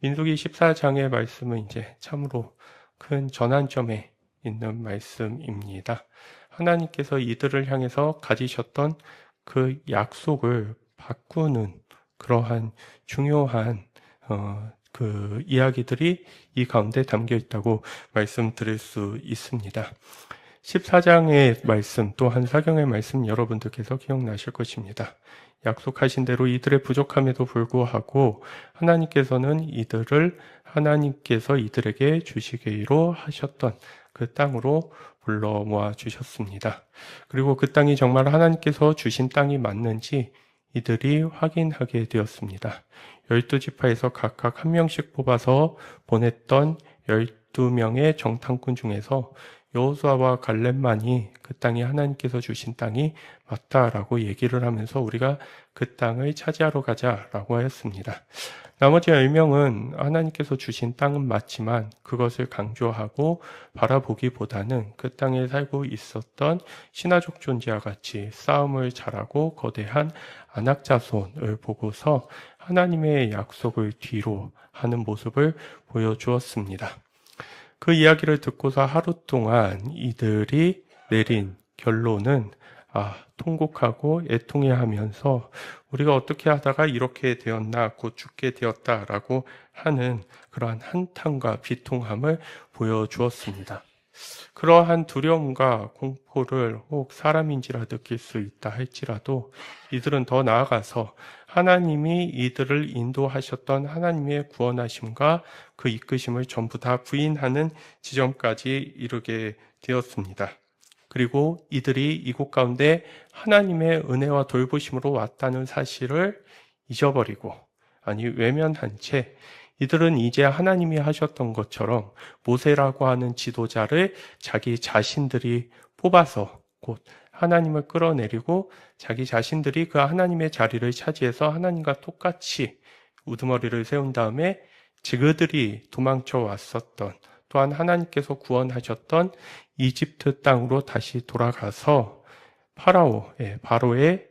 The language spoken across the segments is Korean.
민수기 14장의 말씀은 이제 참으로 큰 전환점에 있는 말씀입니다. 하나님께서 이들을 향해서 가지셨던 그 약속을 바꾸는 그러한 중요한 그 이야기들이 이 가운데 담겨 있다고 말씀드릴 수 있습니다. 14장의 말씀 또한 사경의 말씀 여러분들께서 기억나실 것입니다. 약속하신 대로 이들의 부족함에도 불구하고 하나님께서 이들에게 주시기로 하셨던 그 땅으로 불러 모아 주셨습니다. 그리고 그 땅이 정말 하나님께서 주신 땅이 맞는지 이들이 확인하게 되었습니다. 12지파에서 각각 한 명씩 뽑아서 보냈던 12명의 정탐꾼 중에서 여호수아와 갈렙만이 그 땅이 하나님께서 주신 땅이 맞다라고 얘기를 하면서 우리가 그 땅을 차지하러 가자라고 하였습니다. 나머지 10명은 하나님께서 주신 땅은 맞지만 그것을 강조하고 바라보기보다는 그 땅에 살고 있었던 신화적 존재와 같이 싸움을 잘하고 거대한 아낙 자손을 보고서 하나님의 약속을 뒤로 하는 모습을 보여주었습니다. 그 이야기를 듣고서 하루 동안 이들이 내린 결론은 통곡하고 애통해하면서 우리가 어떻게 하다가 이렇게 되었나 곧 죽게 되었다라고 하는 그러한 한탄과 비통함을 보여주었습니다. 그러한 두려움과 공포를 혹 사람인지라 느낄 수 있다 할지라도 이들은 더 나아가서 하나님이 이들을 인도하셨던 하나님의 구원하심과 그 이끄심을 전부 다 부인하는 지점까지 이르게 되었습니다. 그리고 이들이 이곳 가운데 하나님의 은혜와 돌보심으로 왔다는 사실을 잊어버리고 외면한 채 이들은 이제 하나님이 하셨던 것처럼 모세라고 하는 지도자를 자기 자신들이 뽑아서 곧 하나님을 끌어내리고 자기 자신들이 그 하나님의 자리를 차지해서 하나님과 똑같이 우두머리를 세운 다음에 그들이 도망쳐 왔었던 또한 하나님께서 구원하셨던 이집트 땅으로 다시 돌아가서 바로의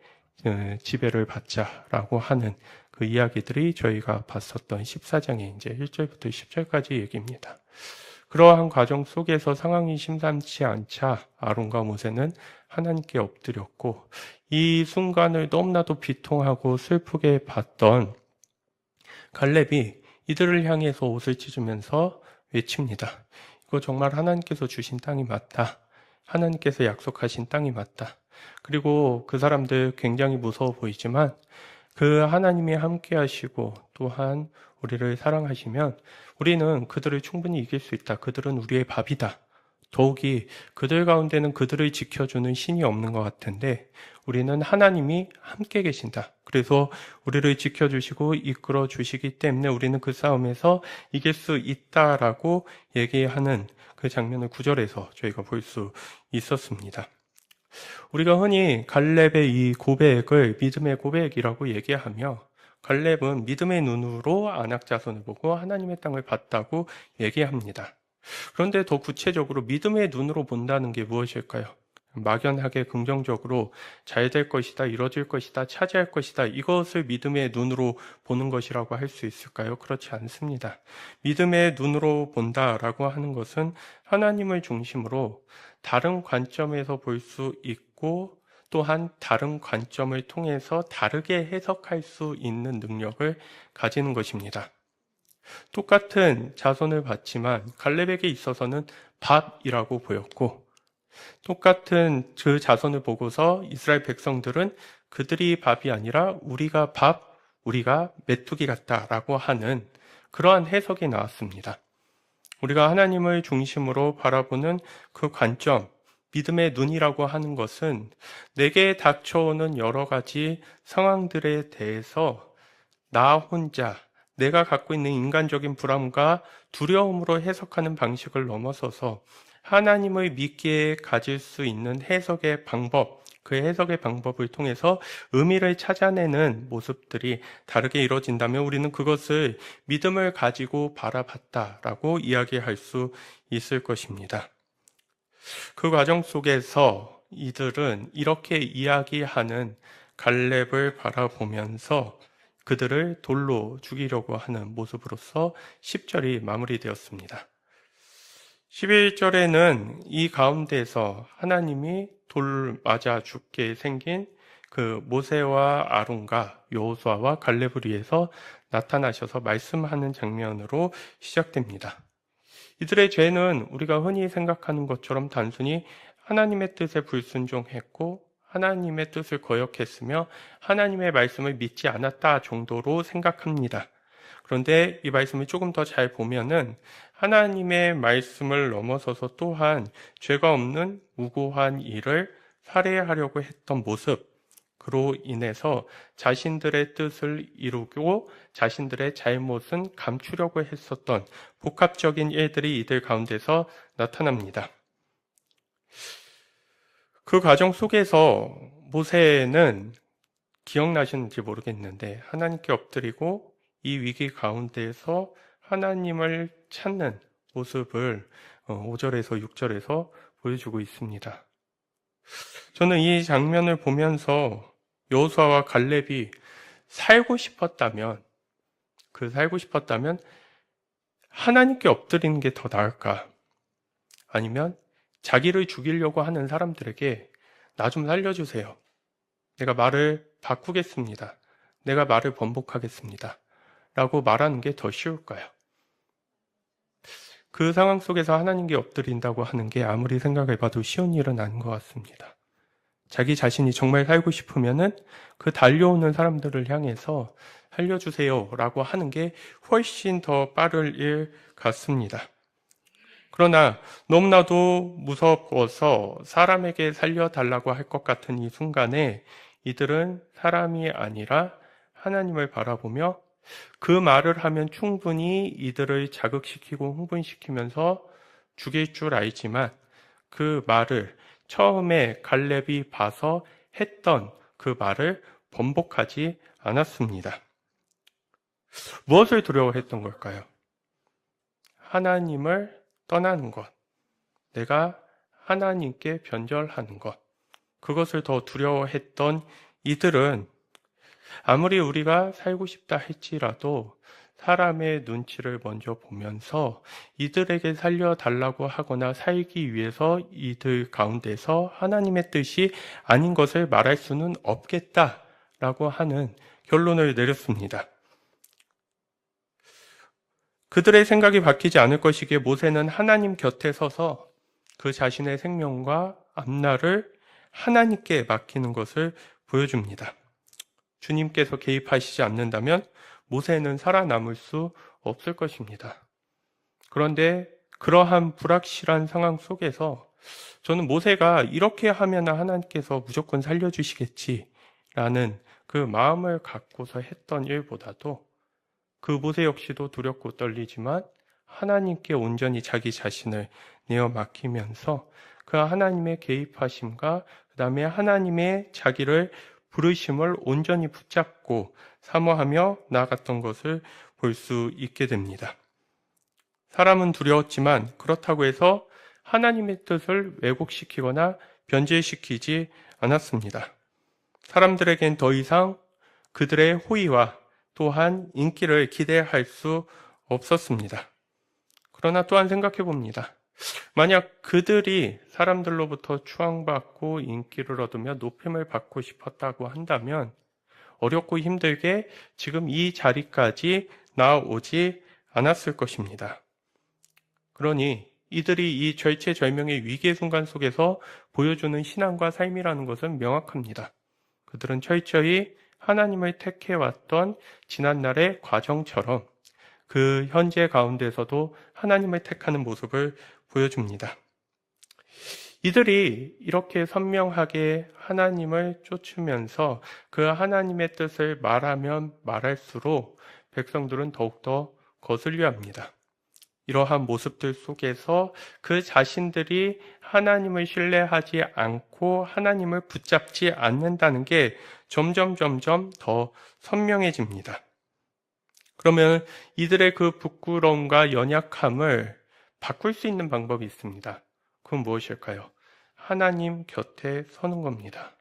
지배를 받자라고 하는 그 이야기들이 저희가 봤었던 14장의 이제 1절부터 10절까지 얘기입니다. 그러한 과정 속에서 상황이 심상치 않자 아론과 모세는 하나님께 엎드렸고 이 순간을 너무나도 비통하고 슬프게 봤던 갈렙이 이들을 향해서 옷을 찢으면서 외칩니다. 이거 정말 하나님께서 주신 땅이 맞다. 하나님께서 약속하신 땅이 맞다. 그리고 그 사람들 굉장히 무서워 보이지만 그 하나님이 함께 하시고 또한 우리를 사랑하시면 우리는 그들을 충분히 이길 수 있다. 그들은 우리의 밥이다. 더욱이 그들 가운데는 그들을 지켜주는 신이 없는 것 같은데 우리는 하나님이 함께 계신다. 그래서 우리를 지켜주시고 이끌어 주시기 때문에 우리는 그 싸움에서 이길 수 있다라고 얘기하는 그 장면을 구절에서 저희가 볼 수 있었습니다. 우리가 흔히 갈렙의 이 고백을 믿음의 고백이라고 얘기하며 갈렙은 믿음의 눈으로 아낙 자손을 보고 하나님의 땅을 봤다고 얘기합니다. 그런데 더 구체적으로 믿음의 눈으로 본다는 게 무엇일까요? 막연하게 긍정적으로 잘 될 것이다, 이뤄질 것이다, 차지할 것이다 이것을 믿음의 눈으로 보는 것이라고 할 수 있을까요? 그렇지 않습니다. 믿음의 눈으로 본다라고 하는 것은 하나님을 중심으로 다른 관점에서 볼 수 있고 또한 다른 관점을 통해서 다르게 해석할 수 있는 능력을 가지는 것입니다. 똑같은 자손을 봤지만 갈렙에게 있어서는 밥이라고 보였고 똑같은 그 자손을 보고서 이스라엘 백성들은 그들이 밥이 아니라 우리가 우리가 메뚜기 같다라고 하는 그러한 해석이 나왔습니다. 우리가 하나님을 중심으로 바라보는 그 관점, 믿음의 눈이라고 하는 것은 내게 닥쳐오는 여러 가지 상황들에 대해서 나 혼자 내가 갖고 있는 인간적인 불안과 두려움으로 해석하는 방식을 넘어서서 하나님을 믿기에 가질 수 있는 해석의 방법, 그 해석의 방법을 통해서 의미를 찾아내는 모습들이 다르게 이루어진다면 우리는 그것을 믿음을 가지고 바라봤다라고 이야기할 수 있을 것입니다. 그 과정 속에서 이들은 이렇게 이야기하는 갈렙을 바라보면서 그들을 돌로 죽이려고 하는 모습으로서 10절이 마무리되었습니다. 11절에는 이 가운데에서 하나님이 돌 맞아 죽게 생긴 그 모세와 아론과 여호수아와 갈렙을 위해서 나타나셔서 말씀하는 장면으로 시작됩니다. 이들의 죄는 우리가 흔히 생각하는 것처럼 단순히 하나님의 뜻에 불순종했고 하나님의 뜻을 거역했으며 하나님의 말씀을 믿지 않았다 정도로 생각합니다. 그런데 이 말씀을 조금 더 잘 보면은 하나님의 말씀을 넘어서서 또한 죄가 없는 무고한 이를 살해하려고 했던 모습, 그로 인해서 자신들의 뜻을 이루고 자신들의 잘못은 감추려고 했었던 복합적인 일들이 이들 가운데서 나타납니다. 그 과정 속에서 모세는 기억나시는지 모르겠는데 하나님께 엎드리고 이 위기 가운데에서 하나님을 찾는 모습을 5절에서 6절에서 보여주고 있습니다. 저는 이 장면을 보면서 여호수아와 갈렙이 살고 싶었다면 하나님께 엎드리는 게 더 나을까? 아니면 자기를 죽이려고 하는 사람들에게 나 좀 살려주세요. 내가 말을 바꾸겠습니다. 내가 말을 번복하겠습니다. 라고 말하는 게 더 쉬울까요? 그 상황 속에서 하나님께 엎드린다고 하는 게 아무리 생각해봐도 쉬운 일은 아닌 것 같습니다. 자기 자신이 정말 살고 싶으면은 그 달려오는 사람들을 향해서 살려주세요 라고 하는 게 훨씬 더 빠를 일 같습니다. 그러나 너무나도 무서워서 사람에게 살려달라고 할 것 같은 이 순간에 이들은 사람이 아니라 하나님을 바라보며 그 말을 하면 충분히 이들을 자극시키고 흥분시키면서 죽일 줄 알지만 그 말을 처음에 갈렙이 봐서 했던 그 말을 번복하지 않았습니다. 무엇을 두려워했던 걸까요? 하나님을 떠나는 것, 내가 하나님께 변절하는 것, 그것을 더 두려워했던 이들은 아무리 우리가 살고 싶다 할지라도 사람의 눈치를 먼저 보면서 이들에게 살려달라고 하거나 살기 위해서 이들 가운데서 하나님의 뜻이 아닌 것을 말할 수는 없겠다라고 하는 결론을 내렸습니다. 그들의 생각이 바뀌지 않을 것이기에 모세는 하나님 곁에 서서 그 자신의 생명과 앞날을 하나님께 맡기는 것을 보여줍니다. 주님께서 개입하시지 않는다면 모세는 살아남을 수 없을 것입니다. 그런데 그러한 불확실한 상황 속에서 저는 모세가 이렇게 하면 하나님께서 무조건 살려주시겠지라는 그 마음을 갖고서 했던 일보다도 그 모세 역시도 두렵고 떨리지만 하나님께 온전히 자기 자신을 내어 맡기면서 그 하나님의 개입하심과 그 다음에 하나님의 자기를 부르심을 온전히 붙잡고 사모하며 나아갔던 것을 볼 수 있게 됩니다. 사람은 두려웠지만 그렇다고 해서 하나님의 뜻을 왜곡시키거나 변질시키지 않았습니다. 사람들에겐 더 이상 그들의 호의와 또한 인기를 기대할 수 없었습니다. 그러나 또한 생각해 봅니다. 만약 그들이 사람들로부터 추앙받고 인기를 얻으며 높임을 받고 싶었다고 한다면 어렵고 힘들게 지금 이 자리까지 나오지 않았을 것입니다. 그러니 이들이 이 절체절명의 위기의 순간 속에서 보여주는 신앙과 삶이라는 것은 명확합니다. 그들은 철저히 하나님을 택해왔던 지난날의 과정처럼 그 현재 가운데서도 하나님을 택하는 모습을 보여줍니다. 이들이 이렇게 선명하게 하나님을 쫓으면서 그 하나님의 뜻을 말하면 말할수록 백성들은 더욱더 거슬려 합니다. 이러한 모습들 속에서 그 자신들이 하나님을 신뢰하지 않고 하나님을 붙잡지 않는다는 게 점점 더 선명해집니다. 그러면 이들의 그 부끄러움과 연약함을 바꿀 수 있는 방법이 있습니다. 그건 무엇일까요? 하나님 곁에 서는 겁니다.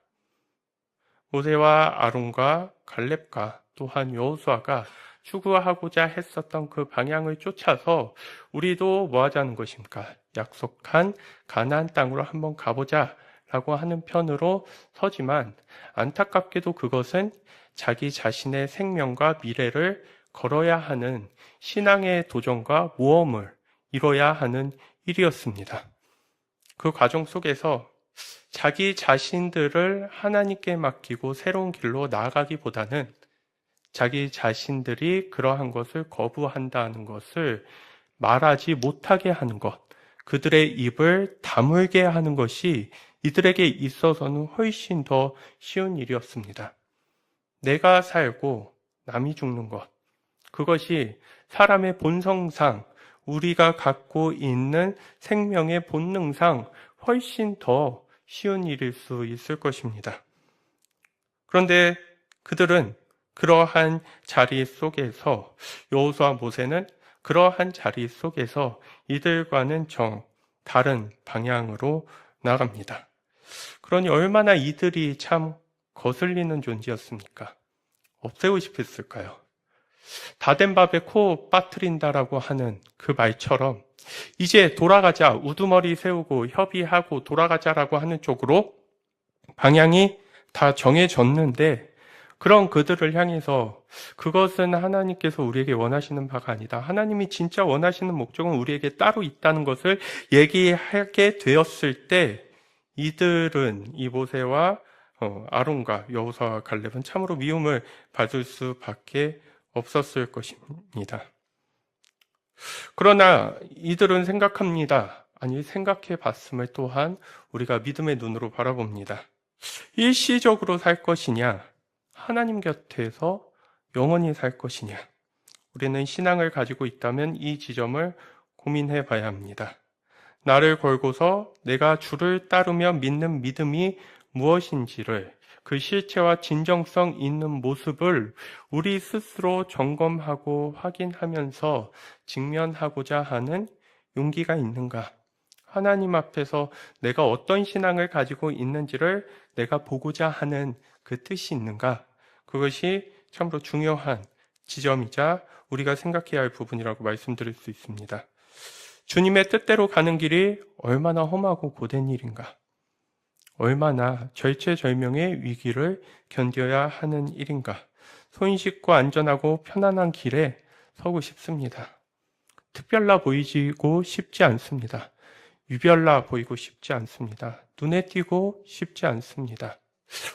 모세와 아론과 갈렙과 또한 여호수아가 추구하고자 했었던 그 방향을 쫓아서 우리도 뭐 하자는 것입니까? 약속한 가나안 땅으로 한번 가보자 라고 하는 편으로 서지만, 안타깝게도 그것은 자기 자신의 생명과 미래를 걸어야 하는 신앙의 도전과 모험을 이뤄야 하는 일이었습니다. 그 과정 속에서 자기 자신들을 하나님께 맡기고 새로운 길로 나아가기보다는 자기 자신들이 그러한 것을 거부한다는 것을 말하지 못하게 하는 것, 그들의 입을 다물게 하는 것이 이들에게 있어서는 훨씬 더 쉬운 일이었습니다. 내가 살고 남이 죽는 것, 그것이 사람의 본성상, 우리가 갖고 있는 생명의 본능상 훨씬 더 쉬운 일일 수 있을 것입니다. 그런데 그들은 그러한 자리 속에서, 여호수아 모세는 그러한 자리 속에서 이들과는 다른 방향으로 나갑니다. 그러니 얼마나 이들이 참 거슬리는 존재였습니까? 없애고 싶었을까요? 다 된 밥에 코 빠뜨린다라고 하는 그 말처럼 이제 돌아가자, 우두머리 세우고 협의하고 돌아가자라고 하는 쪽으로 방향이 다 정해졌는데, 그런 그들을 향해서 그것은 하나님께서 우리에게 원하시는 바가 아니다, 하나님이 진짜 원하시는 목적은 우리에게 따로 있다는 것을 얘기하게 되었을 때, 이들은, 이 모세와 아론과 여호수아와 갈렙은 참으로 미움을 받을 수밖에 없었을 것입니다. 그러나 이들은 생각합니다. 아니, 생각해 봤음을 또한 우리가 믿음의 눈으로 바라봅니다. 일시적으로 살 것이냐, 하나님 곁에서 영원히 살 것이냐. 우리는 신앙을 가지고 있다면 이 지점을 고민해 봐야 합니다. 나를 걸고서 내가 주를 따르며 믿는 믿음이 무엇인지를, 그 실체와 진정성 있는 모습을 우리 스스로 점검하고 확인하면서 직면하고자 하는 용기가 있는가? 하나님 앞에서 내가 어떤 신앙을 가지고 있는지를 내가 보고자 하는 그 뜻이 있는가? 그것이 참으로 중요한 지점이자 우리가 생각해야 할 부분이라고 말씀드릴 수 있습니다. 주님의 뜻대로 가는 길이 얼마나 험하고 고된 일인가? 얼마나 절체절명의 위기를 견뎌야 하는 일인가? 손 씻고 안전하고 편안한 길에 서고 싶습니다. 특별나 보이고 싶지 않습니다. 유별나 보이고 싶지 않습니다. 눈에 띄고 싶지 않습니다.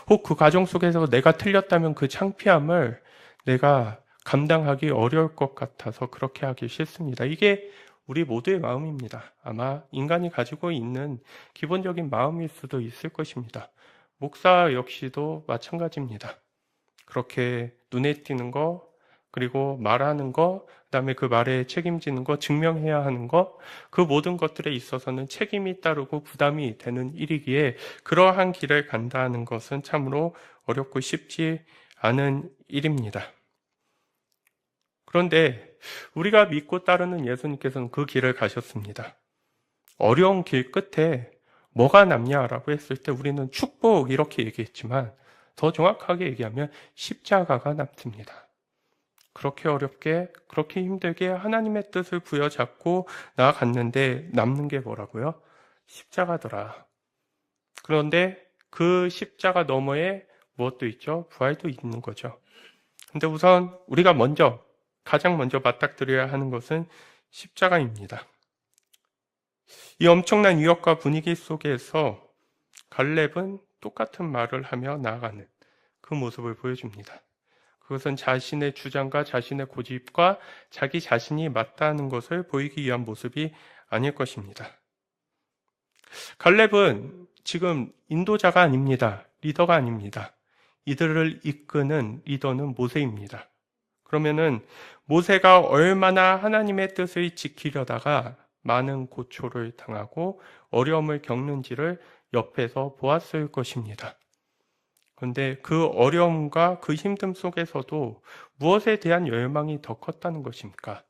혹 그 과정 속에서 내가 틀렸다면 그 창피함을 내가 감당하기 어려울 것 같아서 그렇게 하기 싫습니다. 이게 우리 모두의 마음입니다. 아마 인간이 가지고 있는 기본적인 마음일 수도 있을 것입니다. 목사 역시도 마찬가지입니다. 그렇게 눈에 띄는 거, 그리고 말하는 거, 그다음에 그 말에 책임지는 거, 증명해야 하는 거, 그 모든 것들에 있어서는 책임이 따르고 부담이 되는 일이기에 그러한 길을 간다는 것은 참으로 어렵고 쉽지 않은 일입니다. 그런데 우리가 믿고 따르는 예수님께서는 그 길을 가셨습니다. 어려운 길 끝에 뭐가 남냐라고 했을 때 우리는 축복 이렇게 얘기했지만, 더 정확하게 얘기하면 십자가가 남습니다. 그렇게 어렵게, 그렇게 힘들게 하나님의 뜻을 부여잡고 나아갔는데 남는 게 뭐라고요? 십자가더라. 그런데 그 십자가 너머에 무엇도 있죠? 부활도 있는 거죠. 근데 우선 우리가 가장 먼저 맞닥뜨려야 하는 것은 십자가입니다. 이 엄청난 위협과 분위기 속에서 갈렙은 똑같은 말을 하며 나아가는 그 모습을 보여줍니다. 그것은 자신의 주장과 자신의 고집과 자기 자신이 맞다는 것을 보이기 위한 모습이 아닐 것입니다. 갈렙은 지금 인도자가 아닙니다. 리더가 아닙니다. 이들을 이끄는 리더는 모세입니다. 그러면은 모세가 얼마나 하나님의 뜻을 지키려다가 많은 고초를 당하고 어려움을 겪는지를 옆에서 보았을 것입니다. 그런데 그 어려움과 그 힘듦 속에서도 무엇에 대한 열망이 더 컸다는 것입니까?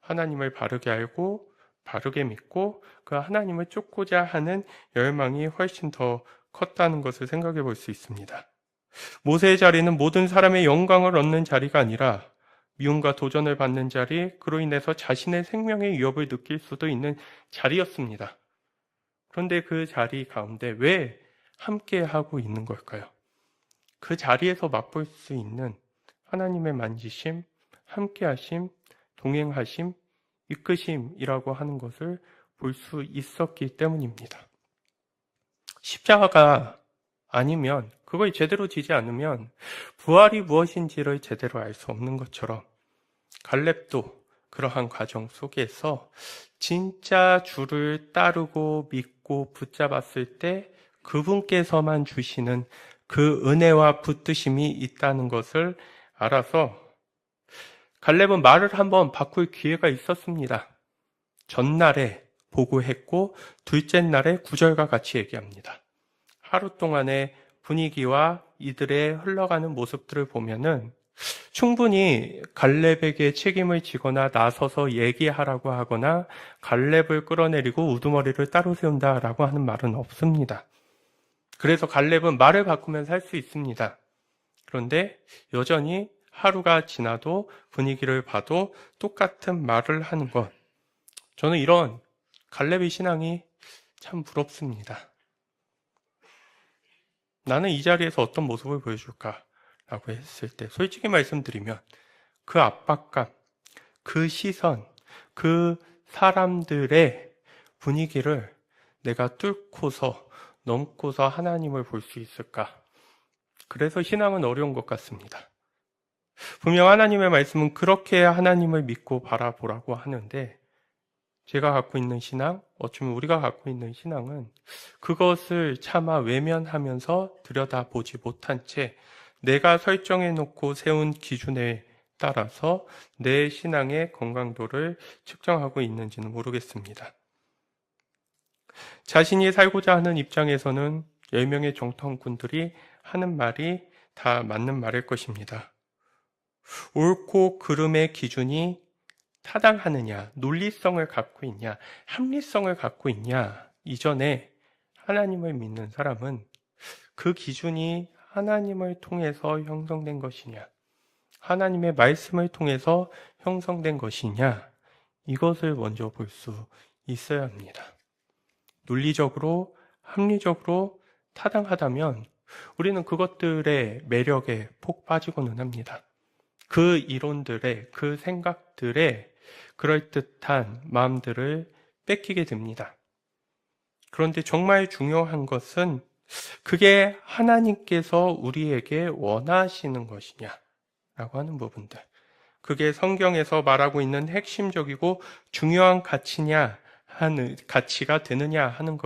하나님을 바르게 알고 바르게 믿고 그 하나님을 쫓고자 하는 열망이 훨씬 더 컸다는 것을 생각해 볼 수 있습니다. 모세의 자리는 모든 사람의 영광을 얻는 자리가 아니라 미움과 도전을 받는 자리, 그로 인해서 자신의 생명의 위협을 느낄 수도 있는 자리였습니다. 그런데 그 자리 가운데 왜 함께 하고 있는 걸까요? 그 자리에서 맛볼 수 있는 하나님의 만지심, 함께하심, 동행하심, 이끄심이라고 하는 것을 볼 수 있었기 때문입니다. 십자가가 아니면, 그걸 제대로 지지 않으면 부활이 무엇인지를 제대로 알 수 없는 것처럼 갈렙도 그러한 과정 속에서 진짜 주를 따르고 믿고 붙잡았을 때 그분께서만 주시는 그 은혜와 붙드심이 있다는 것을 알아서 갈렙은 말을 한번 바꿀 기회가 있었습니다. 전날에 보고했고 둘째 날에 구절과 같이 얘기합니다. 하루 동안의 분위기와 이들의 흘러가는 모습들을 보면은 충분히 갈렙에게 책임을 지거나 나서서 얘기하라고 하거나 갈렙을 끌어내리고 우두머리를 따로 세운다라고 하는 말은 없습니다. 그래서 갈렙은 말을 바꾸면 살 수 있습니다. 그런데 여전히 하루가 지나도 분위기를 봐도 똑같은 말을 하는 것. 저는 이런 갈렙의 신앙이 참 부럽습니다. 나는 이 자리에서 어떤 모습을 보여줄까? 라고 했을 때 솔직히 말씀드리면 그 압박감, 그 시선, 그 사람들의 분위기를 내가 뚫고서 넘고서 하나님을 볼 수 있을까? 그래서 신앙은 어려운 것 같습니다. 분명 하나님의 말씀은 그렇게 하나님을 믿고 바라보라고 하는데 제가 갖고 있는 신앙, 어쩌면 우리가 갖고 있는 신앙은 그것을 차마 외면하면서 들여다보지 못한 채 내가 설정해 놓고 세운 기준에 따라서 내 신앙의 건강도를 측정하고 있는지는 모르겠습니다. 자신이 살고자 하는 입장에서는 10명의 정통꾼들이 하는 말이 다 맞는 말일 것입니다. 옳고 그름의 기준이 타당하느냐, 논리성을 갖고 있냐, 합리성을 갖고 있냐, 이전에 하나님을 믿는 사람은 그 기준이 하나님을 통해서 형성된 것이냐, 하나님의 말씀을 통해서 형성된 것이냐, 이것을 먼저 볼 수 있어야 합니다. 논리적으로, 합리적으로 타당하다면 우리는 그것들의 매력에 폭 빠지고는 합니다. 그 이론들의, 그 생각들의 그럴듯한 마음들을 뺏기게 됩니다. 그런데 정말 중요한 것은 그게 하나님께서 우리에게 원하시는 것이냐라고 하는 부분들. 그게 성경에서 말하고 있는 핵심적이고 중요한 가치가 되느냐 하는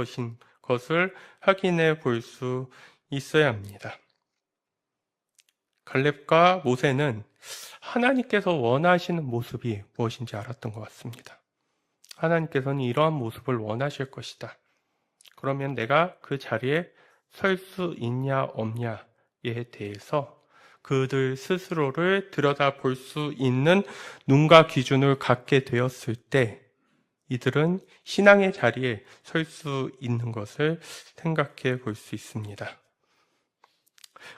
것을 확인해 볼 수 있어야 합니다. 갈렙과 모세는 하나님께서 원하시는 모습이 무엇인지 알았던 것 같습니다. 하나님께서는 이러한 모습을 원하실 것이다. 그러면 내가 그 자리에 설 수 있냐 없냐에 대해서 그들 스스로를 들여다볼 수 있는 눈과 기준을 갖게 되었을 때 이들은 신앙의 자리에 설 수 있는 것을 생각해 볼 수 있습니다.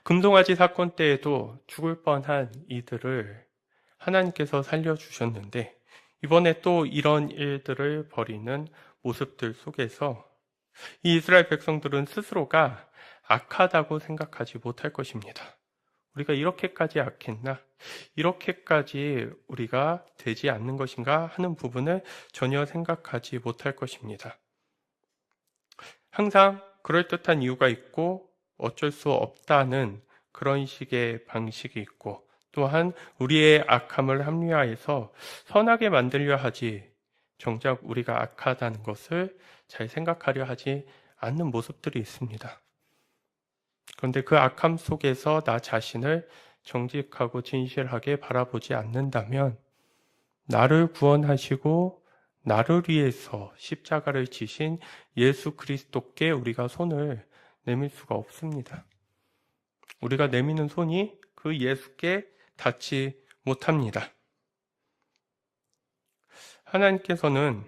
금송아지 사건 때에도 죽을 뻔한 이들을 하나님께서 살려주셨는데 이번에 또 이런 일들을 벌이는 모습들 속에서 이 이스라엘 백성들은 스스로가 악하다고 생각하지 못할 것입니다. 우리가 이렇게까지 악했나? 이렇게까지 우리가 되지 않는 것인가 하는 부분을 전혀 생각하지 못할 것입니다. 항상 그럴듯한 이유가 있고 어쩔 수 없다는 그런 식의 방식이 있고 또한 우리의 악함을 합리화해서 선하게 만들려 하지 정작 우리가 악하다는 것을 잘 생각하려 하지 않는 모습들이 있습니다. 그런데 그 악함 속에서 나 자신을 정직하고 진실하게 바라보지 않는다면 나를 구원하시고 나를 위해서 십자가를 지신 예수 그리스도께 우리가 손을 내밀 수가 없습니다. 우리가 내미는 손이 그 예수께 닿지 못합니다. 하나님께서는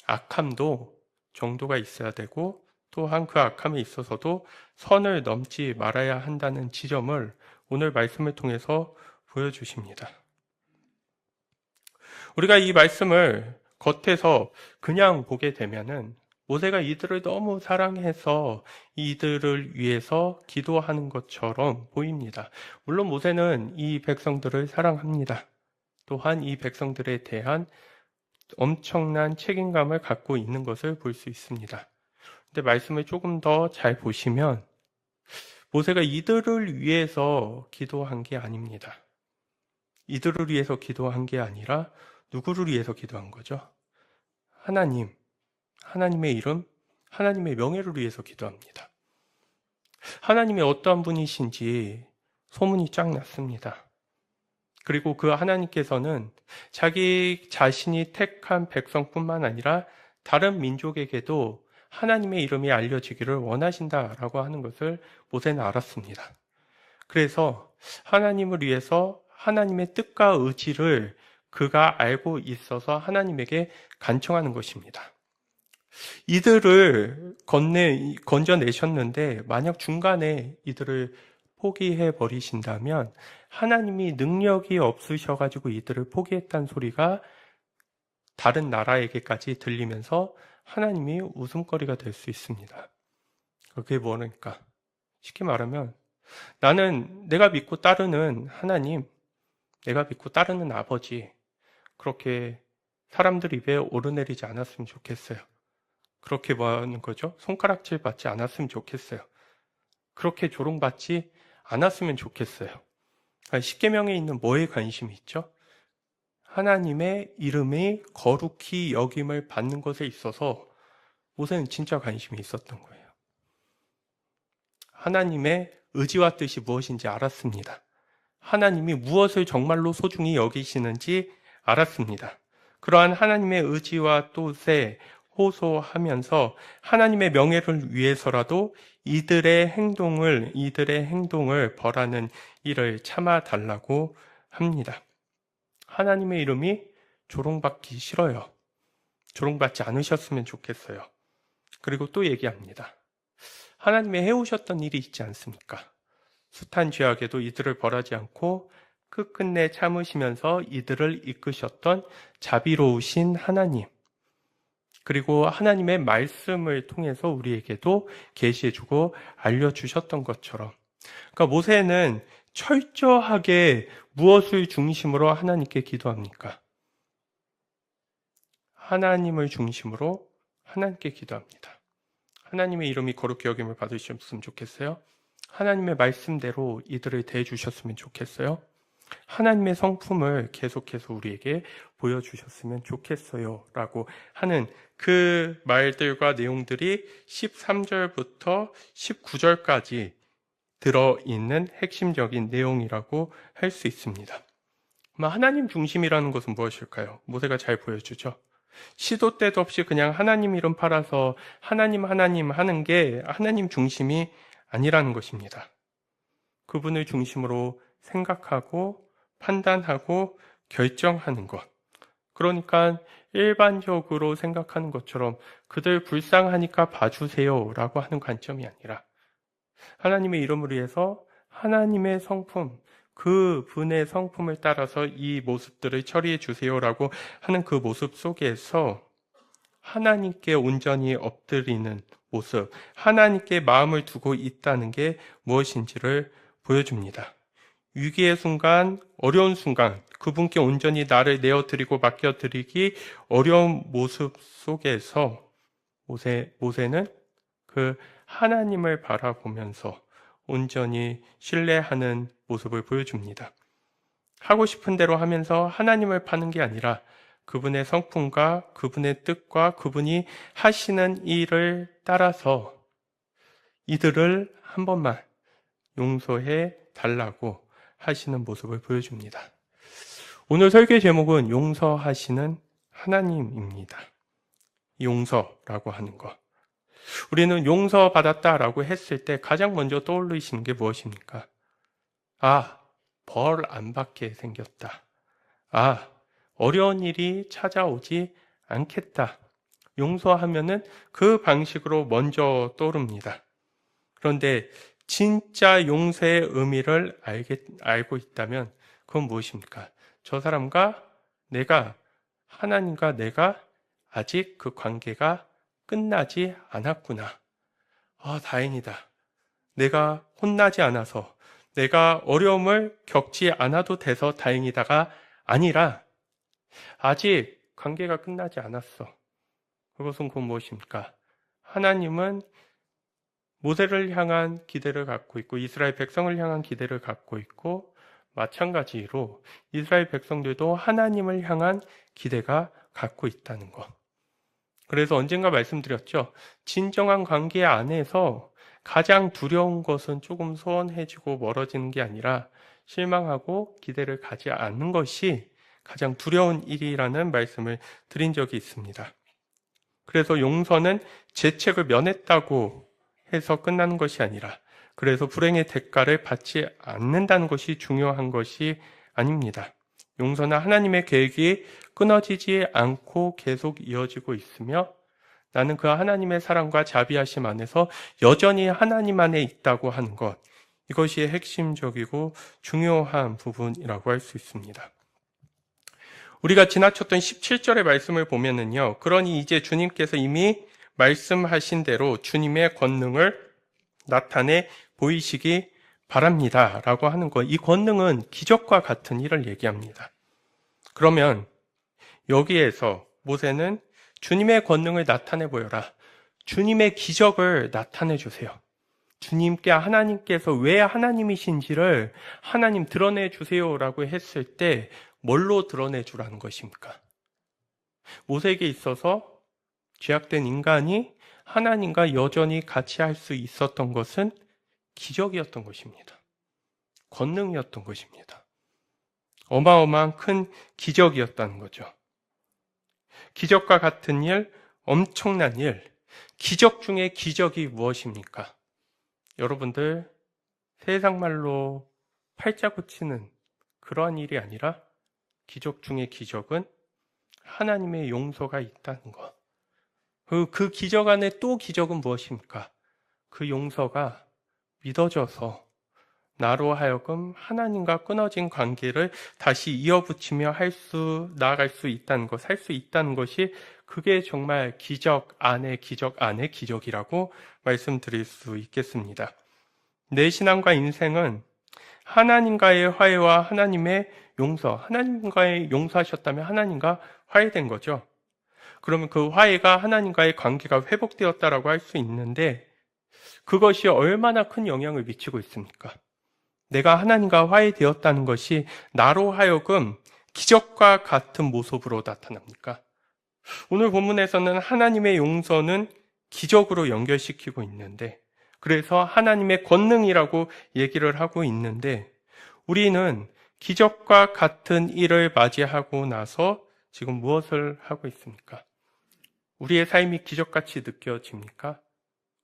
악함도 정도가 있어야 되고 또한 그 악함에 있어서도 선을 넘지 말아야 한다는 지점을 오늘 말씀을 통해서 보여주십니다. 우리가 이 말씀을 겉에서 그냥 보게 되면은 모세가 이들을 너무 사랑해서 이들을 위해서 기도하는 것처럼 보입니다. 물론 모세는 이 백성들을 사랑합니다. 또한 이 백성들에 대한 엄청난 책임감을 갖고 있는 것을 볼 수 있습니다. 근데 말씀을 조금 더 잘 보시면 모세가 이들을 위해서 기도한 게 아닙니다. 이들을 위해서 기도한 게 아니라 누구를 위해서 기도한 거죠? 하나님, 하나님의 이름, 하나님의 명예를 위해서 기도합니다. 하나님이 어떠한 분이신지 소문이 쫙 났습니다. 그리고 그 하나님께서는 자기 자신이 택한 백성뿐만 아니라 다른 민족에게도 하나님의 이름이 알려지기를 원하신다라고 하는 것을 모세는 알았습니다. 그래서 하나님을 위해서 하나님의 뜻과 의지를 그가 알고 있어서 하나님에게 간청하는 것입니다. 이들을 건져내셨는데 만약 중간에 이들을 포기해 버리신다면 하나님이 능력이 없으셔가지고 이들을 포기했다는 소리가 다른 나라에게까지 들리면서 하나님이 웃음거리가 될 수 있습니다. 그게 뭐니까? 쉽게 말하면 나는 내가 믿고 따르는 하나님, 내가 믿고 따르는 아버지, 그렇게 사람들 입에 오르내리지 않았으면 좋겠어요. 그렇게 뭐 하는 거죠? 손가락질 받지 않았으면 좋겠어요. 그렇게 조롱받지 않았으면 좋겠어요. 십계명에 있는 뭐에 관심이 있죠? 하나님의 이름이 거룩히 여김을 받는 것에 있어서 모세는 진짜 관심이 있었던 거예요. 하나님의 의지와 뜻이 무엇인지 알았습니다. 하나님이 무엇을 정말로 소중히 여기시는지 알았습니다. 그러한 하나님의 의지와 뜻에 호소하면서 하나님의 명예를 위해서라도 이들의 행동을 벌하는 일을 참아달라고 합니다. 하나님의 이름이 조롱받기 싫어요. 조롱받지 않으셨으면 좋겠어요. 그리고 또 얘기합니다. 하나님이 해오셨던 일이 있지 않습니까? 숱한 죄악에도 이들을 벌하지 않고 끝끝내 참으시면서 이들을 이끄셨던 자비로우신 하나님. 그리고 하나님의 말씀을 통해서 우리에게도 계시해주고 알려주셨던 것처럼. 그러니까 모세는 철저하게 무엇을 중심으로 하나님께 기도합니까? 하나님을 중심으로 하나님께 기도합니다. 하나님의 이름이 거룩히 여김을 받으셨으면 좋겠어요. 하나님의 말씀대로 이들을 대해주셨으면 좋겠어요. 하나님의 성품을 계속해서 우리에게 보여주셨으면 좋겠어요. 라고 하는 그 말들과 내용들이 13절부터 19절까지 들어있는 핵심적인 내용이라고 할 수 있습니다. 하나님 중심이라는 것은 무엇일까요? 모세가 잘 보여주죠. 시도 때도 없이 그냥 하나님 이름 팔아서 하나님 하는 게 하나님 중심이 아니라는 것입니다. 그분을 중심으로 생각하고 판단하고 결정하는 것. 그러니까 일반적으로 생각하는 것처럼 그들 불쌍하니까 봐주세요 라고 하는 관점이 아니라 하나님의 이름을 위해서 하나님의 성품, 그분의 성품을 따라서 이 모습들을 처리해 주세요라고 하는 그 모습 속에서 하나님께 온전히 엎드리는 모습, 하나님께 마음을 두고 있다는 게 무엇인지를 보여줍니다. 위기의 순간, 어려운 순간, 그분께 온전히 나를 내어드리고 맡겨드리기 어려운 모습 속에서 모세는 그 하나님을 바라보면서 온전히 신뢰하는 모습을 보여줍니다. 하고 싶은 대로 하면서 하나님을 파는 게 아니라 그분의 성품과 그분의 뜻과 그분이 하시는 일을 따라서 이들을 한 번만 용서해 달라고 하시는 모습을 보여줍니다. 오늘 설교의 제목은 용서하시는 하나님입니다. 용서라고 하는 것. 우리는 용서받았다라고 했을 때 가장 먼저 떠올리시는 게 무엇입니까? 벌 안 받게 생겼다. 어려운 일이 찾아오지 않겠다. 용서하면은 그 방식으로 먼저 떠오릅니다. 그런데 진짜 용서의 의미를 알고 있다면 그건 무엇입니까? 저 사람과 하나님과 내가 아직 그 관계가 끝나지 않았구나. 다행이다. 내가 혼나지 않아서, 내가 어려움을 겪지 않아도 돼서 다행이다가 아니라 아직 관계가 끝나지 않았어. 그것은 곧 무엇입니까? 하나님은 모세를 향한 기대를 갖고 있고 이스라엘 백성을 향한 기대를 갖고 있고 마찬가지로 이스라엘 백성들도 하나님을 향한 기대가 갖고 있다는 것. 그래서 언젠가 말씀드렸죠. 진정한 관계 안에서 가장 두려운 것은 조금 소원해지고 멀어지는 게 아니라 실망하고 기대를 가지 않는 것이 가장 두려운 일이라는 말씀을 드린 적이 있습니다. 그래서 용서는 죄책을 면했다고 해서 끝나는 것이 아니라 그래서 불행의 대가를 받지 않는다는 것이 중요한 것이 아닙니다. 용서는 하나님의 계획이 끊어지지 않고 계속 이어지고 있으며 나는 그 하나님의 사랑과 자비하심 안에서 여전히 하나님 안에 있다고 하는 것, 이것이 핵심적이고 중요한 부분이라고 할 수 있습니다. 우리가 지나쳤던 17절의 말씀을 보면은요, 그러니 이제 주님께서 이미 말씀하신 대로 주님의 권능을 나타내 보이시기 바랍니다. 라고 하는 것. 이 권능은 기적과 같은 일을 얘기합니다. 그러면 여기에서 모세는 주님의 권능을 나타내 보여라. 주님의 기적을 나타내 주세요. 주님께 하나님께서 왜 하나님이신지를 하나님 드러내 주세요라고 했을 때 뭘로 드러내 주라는 것입니까? 모세에게 있어서 죄악된 인간이 하나님과 여전히 같이 할 수 있었던 것은 기적이었던 것입니다. 권능이었던 것입니다. 어마어마한 큰 기적이었다는 거죠. 기적과 같은 일, 엄청난 일, 기적 중에 기적이 무엇입니까? 여러분들, 세상 말로 팔자 고치는 그러한 일이 아니라 기적 중에 기적은 하나님의 용서가 있다는 것. 그 기적 안에 또 기적은 무엇입니까? 그 용서가 믿어져서 나로 하여금 하나님과 끊어진 관계를 다시 이어붙이며 나아갈 수 있다는 것, 살 수 있다는 것이 그게 정말 기적 안에 기적이라고 말씀드릴 수 있겠습니다. 내 신앙과 인생은 하나님과의 화해와 하나님의 용서, 하나님과의 용서하셨다면 하나님과 화해된 거죠. 그러면 그 화해가 하나님과의 관계가 회복되었다라고 할 수 있는데 그것이 얼마나 큰 영향을 미치고 있습니까? 내가 하나님과 화해되었다는 것이 나로 하여금 기적과 같은 모습으로 나타납니까? 오늘 본문에서는 하나님의 용서는 기적으로 연결시키고 있는데 그래서 하나님의 권능이라고 얘기를 하고 있는데 우리는 기적과 같은 일을 맞이하고 나서 지금 무엇을 하고 있습니까? 우리의 삶이 기적같이 느껴집니까?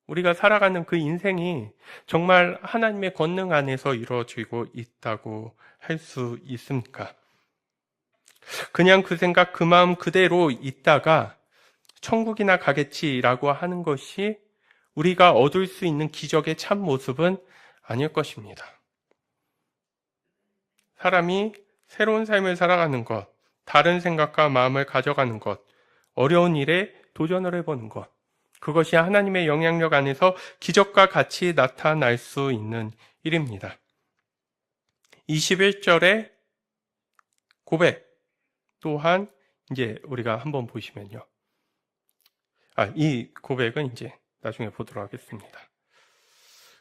우리가 살아가는 그 인생이 정말 하나님의 권능 안에서 이루어지고 있다고 할 수 있습니까? 그냥 그 생각, 그 마음 그대로 있다가 천국이나 가겠지라고 하는 것이 우리가 얻을 수 있는 기적의 참 모습은 아닐 것입니다. 사람이 새로운 삶을 살아가는 것, 다른 생각과 마음을 가져가는 것, 어려운 일에 도전을 해보는 것, 그것이 하나님의 영향력 안에서 기적과 같이 나타날 수 있는 일입니다. 21절의 고백 또한 이제 우리가 한번 보시면요. 이 고백은 이제 나중에 보도록 하겠습니다.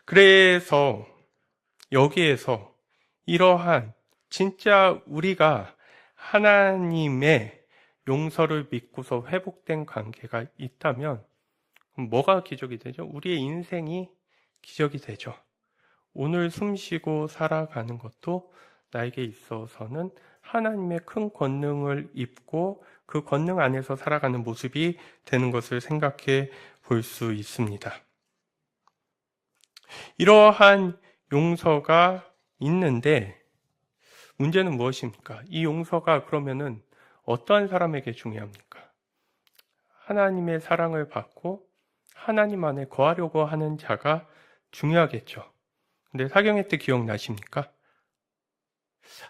그래서 여기에서 이러한 진짜 우리가 하나님의 용서를 믿고서 회복된 관계가 있다면 뭐가 기적이 되죠? 우리의 인생이 기적이 되죠. 오늘 숨쉬고 살아가는 것도 나에게 있어서는 하나님의 큰 권능을 입고 그 권능 안에서 살아가는 모습이 되는 것을 생각해 볼 수 있습니다. 이러한 용서가 있는데 문제는 무엇입니까? 이 용서가 그러면은 어떠한 사람에게 중요합니까? 하나님의 사랑을 받고 하나님 안에 거하려고 하는 자가 중요하겠죠. 근데 사경회 때 기억나십니까?